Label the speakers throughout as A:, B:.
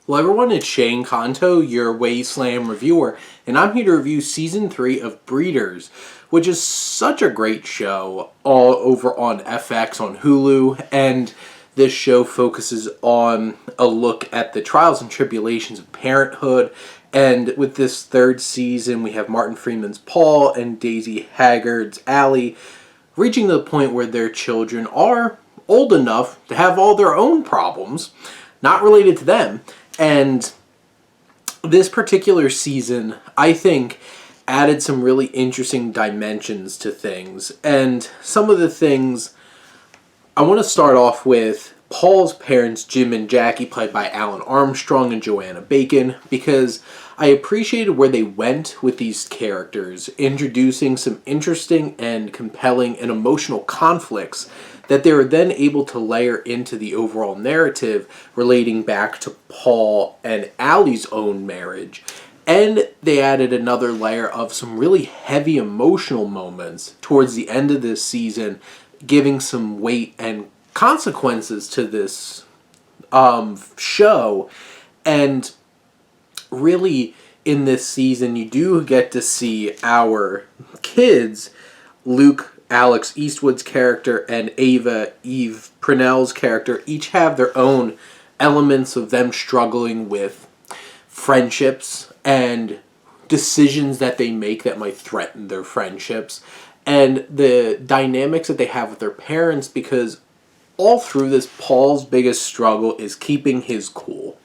A: Hello everyone, it's Shane Kanto, your Wasteland reviewer, and I'm here to review Season 3 of Breeders, which is such a great show all over on FX on Hulu, and this show focuses on a look at the trials and tribulations of parenthood, and with this third season we have Martin Freeman's Paul and Daisy Haggard's Allie reaching the point where their children are old enough to have all their own problems, not related to them. And this particular season, I think, added some really interesting dimensions to things. And some of the things, I want to start off with Paul's parents, Jim and Jackie, played by Alun Armstrong and Joanna Bacon, because I appreciated where they went with these characters, introducing some interesting and compelling and emotional conflicts that they were then able to layer into the overall narrative relating back to Paul and Allie's own marriage. And they added another layer of some really heavy emotional moments towards the end of this season, giving some weight and consequences to this show. And really, in this season, you do get to see our kids, Luke, Alex Eastwood's character, and Eve Prenelle's character, each have their own elements of them struggling with friendships and decisions that they make that might threaten their friendships, and the dynamics that they have with their parents, because all through this, Paul's biggest struggle is keeping his cool.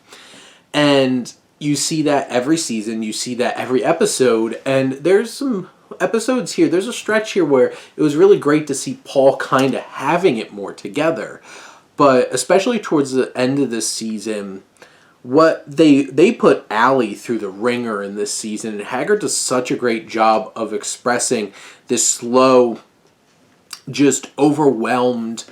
A: And you see that every season, you see that every episode, and there's some episodes here, there's a stretch here where it was really great to see Paul kind of having it more together. But especially towards the end of this season, what they put Allie through the ringer in this season, and Haggard does such a great job of expressing this slow, just overwhelmed,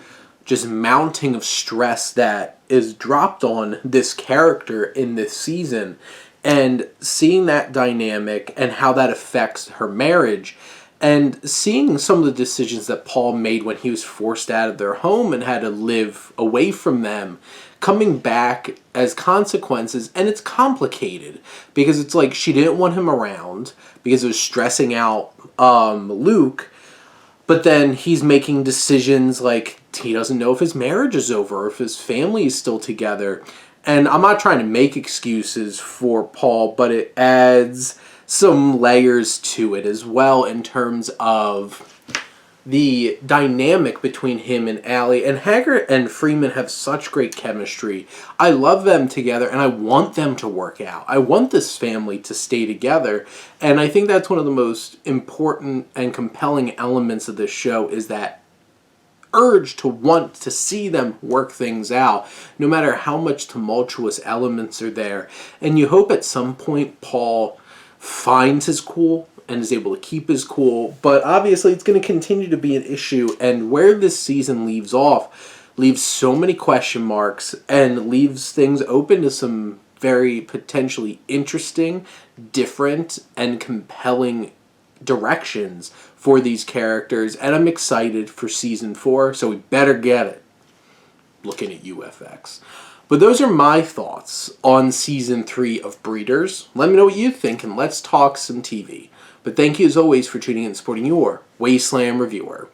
A: just mounting of stress that is dropped on this character in this season. And seeing that dynamic and how that affects her marriage, and seeing some of the decisions that Paul made when he was forced out of their home and had to live away from them, coming back as consequences. And it's complicated because it's like she didn't want him around because it was stressing out Luke. But then he's making decisions like he doesn't know if his marriage is over or if his family is still together. And I'm not trying to make excuses for Paul, but it adds some layers to it as well in terms of the dynamic between him and Allie. And Haggard and Freeman have such great chemistry. I love them together, and I want them to work out. I want this family to stay together. And I think that's one of the most important and compelling elements of this show, is that urge to want to see them work things out, no matter how much tumultuous elements are there. And you hope at some point Paul finds his cool and is able to keep his cool, but obviously it's going to continue to be an issue, and where this season leaves off leaves so many question marks and leaves things open to some very potentially interesting, different, and compelling directions for these characters. And I'm excited for Season 4, so we better get it. Looking at UFX. But those are my thoughts on Season 3 of Breeders. Let me know what you think, and let's talk some TV. But thank you as always for tuning in and supporting your Wasteland reviewer.